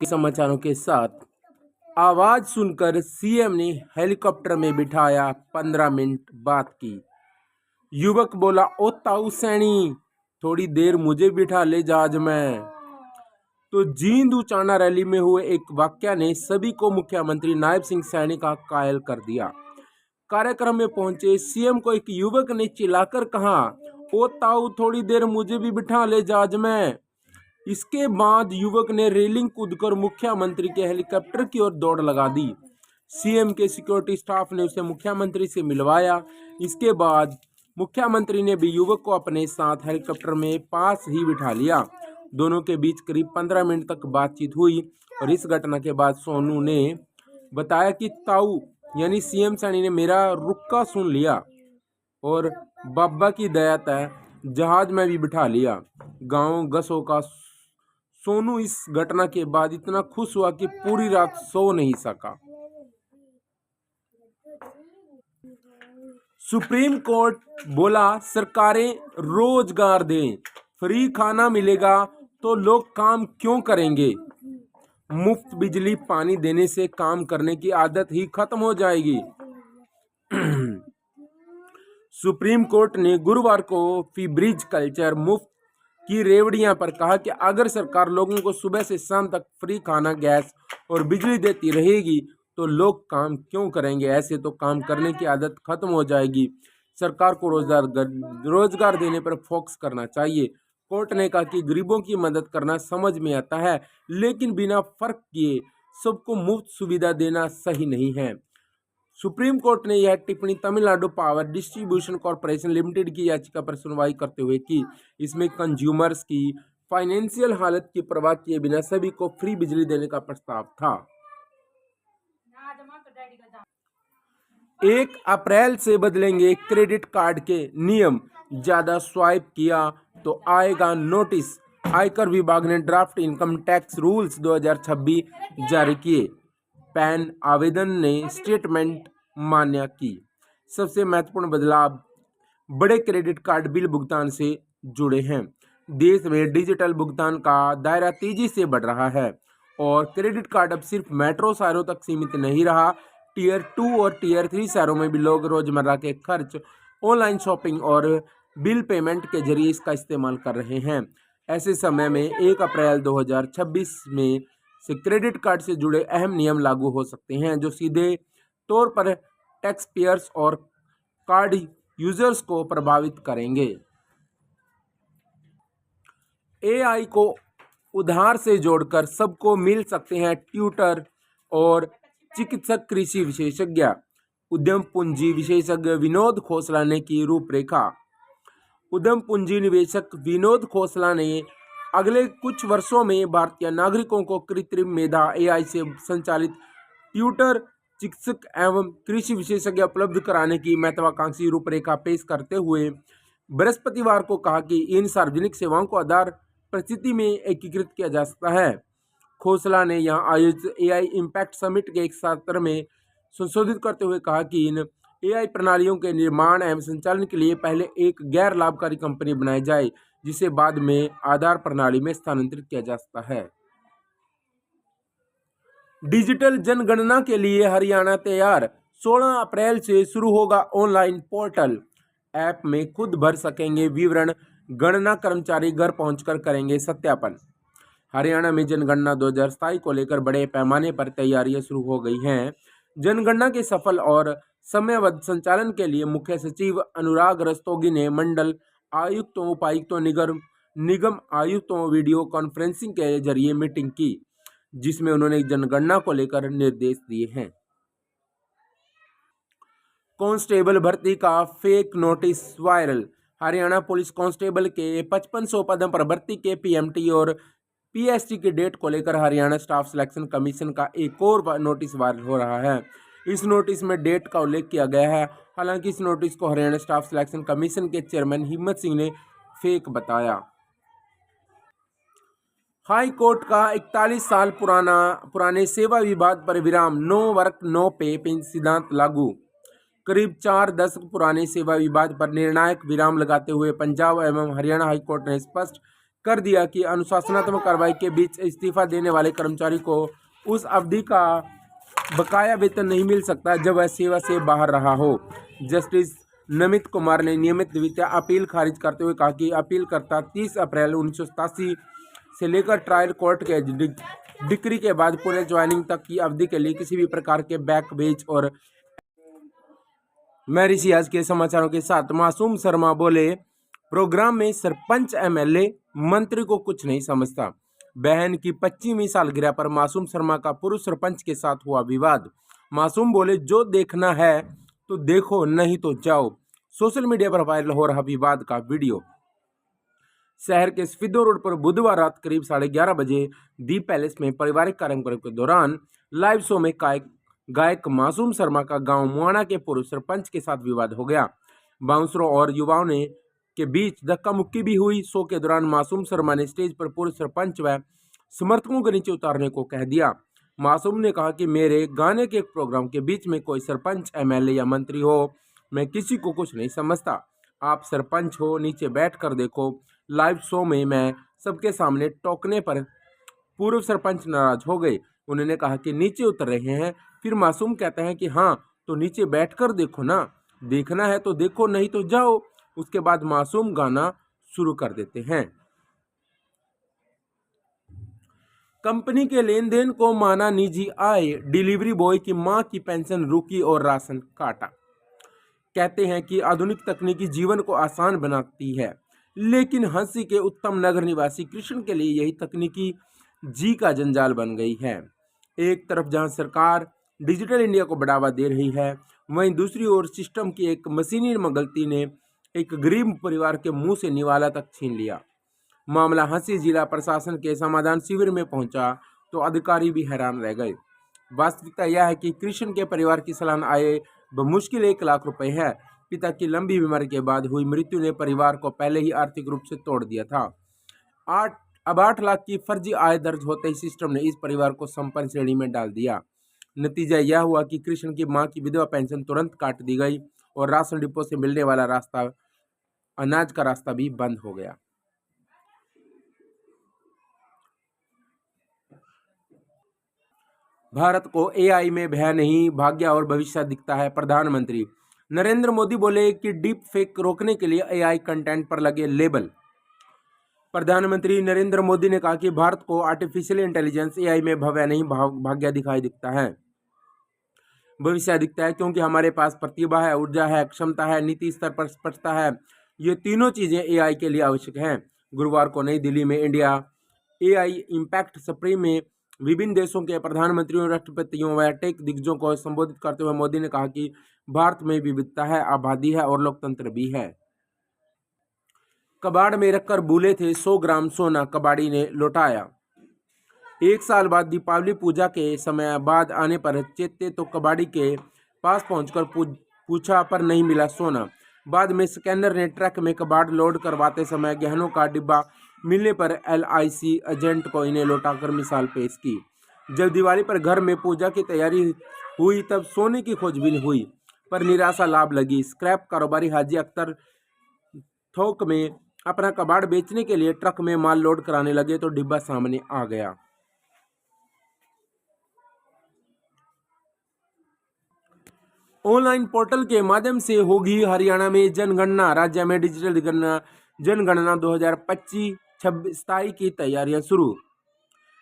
के समाचारों के साथ आवाज सुनकर सीएम ने हेलीकॉप्टर में बिठाया, 15 मिनट बात की। युवक बोला, ओ ताऊ सैनी, थोड़ी देर मुझे बिठा ले जहाज में। तो जींद उचाना रैली में हुए एक वाकया ने सभी को मुख्यमंत्री नायब सिंह सैनी का कायल कर दिया। कार्यक्रम में पहुंचे सीएम को एक युवक ने चिल्लाकर कहा, ओ ताऊ, थोड़ी देर मुझे भी बिठा ले जहाज में। इसके बाद युवक ने रेलिंग कूदकर मुख्यमंत्री के हेलीकॉप्टर की ओर दौड़ लगा दी। सीएम के सिक्योरिटी स्टाफ ने उसे मुख्यमंत्री से मिलवाया। इसके बाद मुख्यमंत्री ने भी युवक को अपने साथ हेलीकॉप्टर में पास ही बिठा लिया। दोनों के बीच करीब 15 मिनट तक बातचीत हुई और इस घटना के बाद सोनू ने बताया कि ताऊ यानी सीएम सैनी ने मेरा रुक्का सुन लिया और बाबा की दया तय जहाज में भी बिठा लिया। गांव गसों का सोनू इस घटना के बाद इतना खुश हुआ कि पूरी रात सो नहीं सका। सुप्रीम कोर्ट बोला, सरकारें रोजगार दें, फ्री खाना मिलेगा तो लोग काम क्यों करेंगे। मुफ्त बिजली पानी देने से काम करने की आदत ही खत्म हो जाएगी। सुप्रीम कोर्ट ने गुरुवार को फीब्रिज कल्चर मुफ्त की रेवड़ियां पर कहा कि अगर सरकार लोगों को सुबह से शाम तक फ्री खाना, गैस और बिजली देती रहेगी तो लोग काम क्यों करेंगे। ऐसे तो काम करने की आदत खत्म हो जाएगी। सरकार को रोजगार देने पर फोकस करना चाहिए। कोर्ट ने कहा कि गरीबों की मदद करना समझ में आता है, लेकिन बिना फर्क किए सबको मुफ्त सुविधा देना सही नहीं है। सुप्रीम कोर्ट ने यह टिप्पणी Tamil Nadu power distribution corporation limited की याचिका पर सुनवाई करते हुए की। इसमें कंज्यूमर्स की फाइनेंशियल हालत की परवाह किए बिना सभी को फ्री बिजली देने का प्रस्ताव था। 1 अप्रैल से बदलेंगे क्रेडिट कार्ड के नियम, ज्यादा स्वाइप किया तो आएगा नोटिस। आयकर विभाग ने ड्राफ्ट इनकम टैक्स रूल्स 2026 जारी किए। पैन आवेदन ने स्टेटमेंट मान्य की। सबसे महत्वपूर्ण बदलाव बड़े क्रेडिट कार्ड बिल भुगतान से जुड़े हैं। देश में डिजिटल भुगतान का दायरा तेजी से बढ़ रहा है और क्रेडिट कार्ड अब सिर्फ मेट्रो शहरों तक सीमित नहीं रहा। टियर 2 और टियर 3 शहरों में भी लोग रोजमर्रा के खर्च, ऑनलाइन शॉपिंग और बिल पेमेंट के जरिए इसका इस्तेमाल कर रहे हैं। ऐसे समय में 1 अप्रैल 2026 में से क्रेडिट कार्ड से जुड़े अहम नियम लागू हो सकते हैं, जो सीधे तौर पर टैक्स पेयर्स और कार्ड यूजर्स को प्रभावित करेंगे। एआई को उधार से जोड़कर सबको मिल सकते हैं ट्यूटर और चिकित्सक, कृषि विशेषज्ञ। उद्यम पूंजी विशेषज्ञ विनोद खोसला ने की रूपरेखा। उद्यम पूंजी निवेशक विनोद खोसला ने अगले कुछ वर्षों में भारतीय नागरिकों को कृत्रिम मेधा एआई से संचालित ट्यूटर, चिकित्सक एवं कृषि विशेषज्ञ उपलब्ध कराने की महत्वाकांक्षी रूपरेखा पेश करते हुए बृहस्पतिवार को कहा कि इन सार्वजनिक सेवाओं को आधार परिस्थिति में एकीकृत किया जा सकता है। खोसला ने यहां आयोजित एआई इम्पैक्ट समिट के एक सत्र में संशोधित करते हुए कहा कि इन एआई प्रणालियों के निर्माण एवं संचालन के लिए पहले एक गैर लाभकारी कंपनी बनाई जाए, जिसे बाद में आधार प्रणाली में स्थानांतरित किया जा सकता है। डिजिटल जनगणना के लिए हरियाणा तैयार। 16 अप्रैल से शुरू होगा ऑनलाइन पोर्टल। ऐप में खुद भर सकेंगे विवरण, गणना कर्मचारी घर पहुंचकर करेंगे सत्यापन। हरियाणा में जनगणना 2027 को लेकर बड़े पैमाने पर तैयारियां शुरू हो गई हैं। जनगणना के सफल और समयबद्ध संचालन के लिए मुख्य सचिव अनुराग रस्तोगी ने मंडल आयुक्तों, उपायुक्तों, निगम आयुक्तों वीडियो कॉन्फ्रेंसिंग के जरिए मीटिंग की, जिसमें उन्होंने जनगणना को लेकर निर्देश दिए हैं। कांस्टेबल भर्ती का fake notice viral. Haryana police constable के 5500 पदों पर भर्ती के पीएमटी और पीएसटी की डेट को लेकर हरियाणा स्टाफ सिलेक्शन कमीशन का एक और नोटिस वायरल हो रहा है। इस नोटिस में डेट का उल्लेख किया गया है। हालांकि इस नोटिस को हरियाणा स्टाफ सिलेक्शन कमीशन के चेयरमैन हिम्मत सिंह ने फेक बताया। हाई कोर्ट का 41 साल पुराने सेवा विवाद पर विराम। नो वर्क नो पे सिद्धांत लागू। करीब 4 दशक पुराने सेवा विवाद पर निर्णायक विराम लगाते हुए पंजाब एवं हरियाणा हाईकोर्ट ने स्पष्ट कर दिया कि अनुशासनात्मक कार्रवाई के बीच इस्तीफा देने वाले कर्मचारी को उस अवधि का बकाया वेतन नहीं मिल सकता जब वह सेवा से बाहर रहा हो। जस्टिस नमित कुमार ने नियमित द्वितीय अपील खारिज करते हुए कहा कि अपीलकर्ता 30 अप्रैल 1987 से लेकर ट्रायल कोर्ट के डिक्री के बाद पूरे ज्वाइनिंग तक की अवधि के लिए किसी भी प्रकार के बैक वेज और मैरिशियाज के समाचारों के साथ मासूम शर्मा बोले, प्रोग्राम में सरपंच एमएलए मंत्री को कुछ नहीं समझता। बहन की 25वीं सालगिरह पर मासूम शर्मा का पूर्व सरपंच के साथ हुआ विवाद। मासूम बोले, जो देखना है तो देखो, नहीं तो जाओ। सोशल मीडिया पर वायरल हो रहा विवाद का वीडियो। शहर के स्फीदो रोड पर बुधवार रात करीब 11:30 बजे दीप पैलेस में पारिवारिक कार्यक्रम के दौरान लाइव शो में गायक मासूम शर्मा का गांव मुआना के पूर्व सरपंच के साथ विवाद हो गया। बाउंसरों और युवाओं ने के बीच धक्का मुक्की भी हुई। शो के दौरान मासूम शर्मा ने स्टेज पर पूर्व सरपंच व समर्थकों के नीचे उतारने को कह दिया। मासूम ने कहा कि मेरे गाने के प्रोग्राम के बीच में कोई सरपंच, एमएलए या मंत्री हो, मैं किसी को कुछ नहीं समझता। आप सरपंच हो, नीचे बैठ कर देखो। लाइव शो में मैं सबके सामने टोकने पर पूर्व सरपंच नाराज हो गए। उन्होंने कहा कि नीचे उतर रहे हैं। फिर मासूम कहते हैं कि हाँ, तो नीचे बैठकर देखो ना, देखना है तो देखो, नहीं तो जाओ। उसके बाद मासूम गाना शुरू कर देते हैं। कंपनी के लेन देन को माना निजी आय, डिलीवरी बॉय की मां की पेंशन रुकी और राशन काटा। कहते हैं कि आधुनिक तकनीकी जीवन को आसान बनाती है, लेकिन हंसी के उत्तम नगर निवासी कृष्ण के लिए यही तकनीकी जी का जंजाल बन गई है। एक तरफ जहां सरकार डिजिटल इंडिया को बढ़ावा दे रही है, वहीं दूसरी ओर सिस्टम की एक मशीनी गलती ने एक गरीब परिवार के मुंह से निवाला तक छीन लिया। मामला हंसी जिला प्रशासन के समाधान शिविर में पहुंचा तो अधिकारी भी हैरान रह गए। वास्तविकता यह है कि कृष्ण के परिवार की सालाना आय बमुश्किल 1 लाख रुपए है। पिता की लंबी बीमारी के बाद हुई मृत्यु ने परिवार को पहले ही आर्थिक रूप से तोड़ दिया था। 8 लाख की फर्जी आय दर्ज होते ही सिस्टम ने इस परिवार को संपन्न श्रेणी में डाल दिया। नतीजा यह हुआ कि कृष्ण की मां की विधवा पेंशन तुरंत काट दी गई और राशन डिपो से मिलने वाला रास्ता, अनाज का रास्ता भी बंद हो गया। भारत को एआई में भय नहीं, भाग्य और भविष्य दिखता है। प्रधानमंत्री नरेंद्र मोदी बोले कि डीप फेक रोकने के लिए एआई कंटेंट पर लगे लेबल। प्रधानमंत्री नरेंद्र मोदी ने कहा कि भारत को आर्टिफिशियल इंटेलिजेंस एआई में भय नहीं, भाग्य दिखाई दिखता है, भविष्य दिखता है, क्योंकि हमारे पास प्रतिभा है, ऊर्जा है, क्षमता है, नीति स्तर पर स्पष्टता है। ये तीनों चीजें एआई के लिए आवश्यक हैं। गुरुवार को नई दिल्ली में इंडिया एआई इम्पैक्ट सप्री में विभिन्न देशों के प्रधानमंत्रियों, राष्ट्रपतियों व टेक दिग्गजों को संबोधित करते हुए मोदी ने कहा कि भारत में विविधता है, आबादी है और लोकतंत्र भी है। कबाड़ में रखकर भूले थे 100 ग्राम सोना, कबाड़ी ने लौटाया। 1 साल बाद दीपावली पूजा के समय बाद आने पर चेते तो कबाड़ी के पास पहुंचकर पूछा पर नहीं मिला सोना। बाद में स्कैनर ने ट्रक में कबाड़ लोड करवाते समय गहनों का डिब्बा मिलने पर एलआईसी एजेंट को इन्हें लौटाकर मिसाल पेश की। जब दिवाली पर घर में पूजा की तैयारी हुई तब सोने की खोजबीन हुई, पर निराशा लाभ लगी। स्क्रैप कारोबारी हाजी अख्तर थोक में अपना कबाड़ बेचने के लिए ट्रक में माल लोड कराने लगे तो डिब्बा सामने आ गया। ऑनलाइन पोर्टल के माध्यम से होगी हरियाणा में जनगणना। राज्य में डिजिटल जनगणना 2025-27 की तैयारियां शुरू।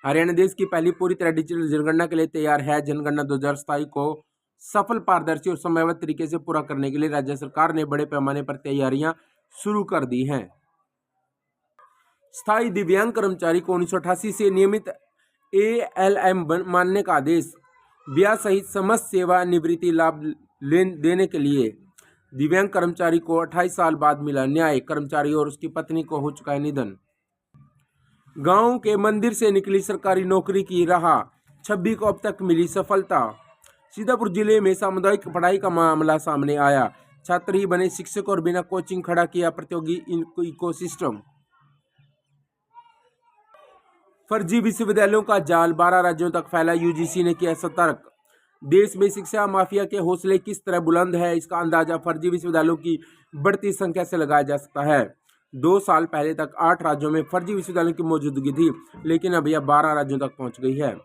हरियाणा देश की पहली पूरी तरह डिजिटल जनगणना के लिए तैयार है। जनगणना 2027 को सफल, पारदर्शी और समयबद्ध तरीके से पूरा करने के लिए राज्य सरकार ने बड़े पैमाने पर तैयारियां शुरू कर दी हैं। स्थायी दिव्यांग कर्मचारी को 1988 से नियमित एएलएम मानने का आदेश। ब्याह सहित समस्त सेवा निवृत्ति लाभ देने के लिए दिव्यांग कर्मचारी को 28 साल बाद मिला न्याय। कर्मचारी और उसकी पत्नी को हो चुका है निधन। गांव के मंदिर से निकली सरकारी नौकरी की राह, 26 को अब तक मिली सफलता। सीतापुर जिले में सामुदायिक पढ़ाई का मामला सामने आया। छात्र ही बने शिक्षक और बिना कोचिंग खड़ा किया प्रतियोगी इकोसिस्टम। फर्जी विश्वविद्यालयों का जाल 12 राज्यों तक फैला, यूजीसी ने किया सतर्क। देश में शिक्षा माफिया के हौसले किस तरह बुलंद है, इसका अंदाजा फर्जी विश्वविद्यालयों की बढ़ती संख्या से लगाया जा सकता है। 2 साल पहले तक 8 राज्यों में फर्जी विश्वविद्यालयों की मौजूदगी थी, लेकिन अब यह 12 राज्यों तक पहुंच गई है।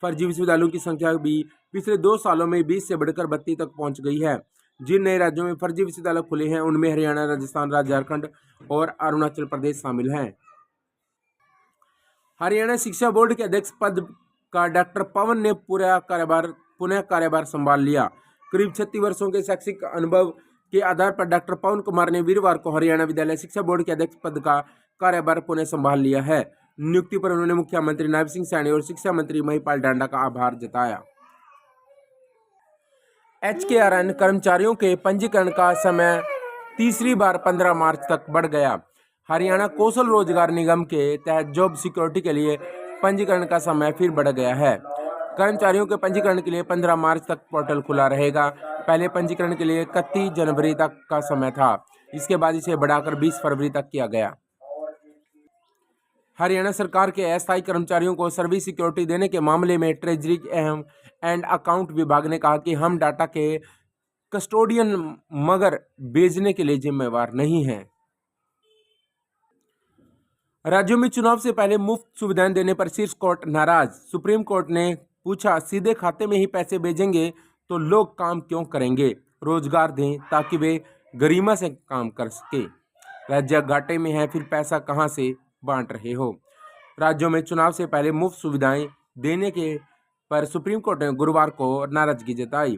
फर्जी विश्वविद्यालयों की संख्या भी पिछले 2 सालों में 20 से बढ़कर 32 तक पहुंच गई है। जिन नए राज्यों में फर्जी विश्वविद्यालय खुले हैं उनमें हरियाणा, राजस्थान, झारखंड और अरुणाचल प्रदेश शामिल हैं। हरियाणा शिक्षा बोर्ड के अध्यक्ष पद का डॉक्टर पवन ने पुनः कार्यभार संभाल लिया। करीब 36 वर्षों के शैक्षिक अनुभव के आधार पर डॉक्टर पवन कुमार ने वीरवार को हरियाणा विद्यालय शिक्षा बोर्ड के अध्यक्ष पद का कार्यभार पुनः संभाल लिया है। नियुक्ति पर उन्होंने मुख्यमंत्री नायब सिंह सैनी और शिक्षा मंत्री महिपाल डांडा का आभार जताया। HKRN कर्मचारियों के पंजीकरण का समय तीसरी बार 15 मार्च तक बढ़ गया। हरियाणा कौशल रोजगार निगम के तहत जॉब सिक्योरिटी के लिए पंजीकरण का समय फिर बढ़ गया है। कर्मचारियों के पंजीकरण के लिए 15 मार्च तक पोर्टल खुला रहेगा। पहले पंजीकरण के लिए 31 जनवरी तक का समय था, इसके बाद इसे बढ़ाकर 20 फरवरी तक किया गया। हरियाणा सरकार के अस्थायी कर्मचारियों को सर्विस सिक्योरिटी देने के मामले में ट्रेजरी एंड अकाउंट विभाग ने कहा कि हम डाटा के कस्टोडियन मगर भेजने के लिए जिम्मेवार नहीं हैं। राज्यों में चुनाव से पहले मुफ्त सुविधाएं देने पर शीर्ष कोर्ट नाराज। सुप्रीम कोर्ट ने पूछा, सीधे खाते में ही पैसे भेजेंगे तो लोग काम क्यों करेंगे? रोजगार दें ताकि वे गरिमा से काम कर सके। राज्य घाटे में है, फिर पैसा कहां से बांट रहे हो? राज्यों में चुनाव से पहले मुफ्त सुविधाएं देने के पर सुप्रीम कोर्ट ने गुरुवार को नाराजगी जताई।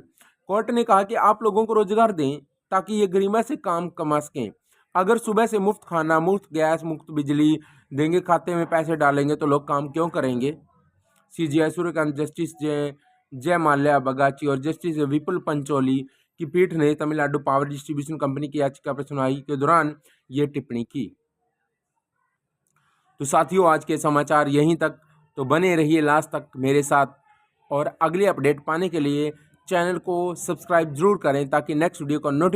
कोर्ट ने कहा कि आप लोगों को रोजगार दें ताकि ये गरिमा से काम कमा सकें। अगर सुबह से मुफ्त खाना, मुफ्त गैस, मुफ्त बिजली देंगे, खाते में पैसे डालेंगे तो लोग काम क्यों करेंगे? CJI सूर्यकांत, जस्टिस जय माल्या बगाची और जस्टिस विपुल पंचोली की पीठ ने तमिलनाडु पावर डिस्ट्रीब्यूशन कंपनी की याचिका पर सुनवाई के दौरान ये टिप्पणी की। तो साथियों, आज के समाचार यहीं तक। तो बने रहिए लास्ट तक मेरे साथ और अगली अपडेट पाने के लिए चैनल को सब्सक्राइब जरूर करें ताकि नेक्स्ट वीडियो का नोटिफिकेशन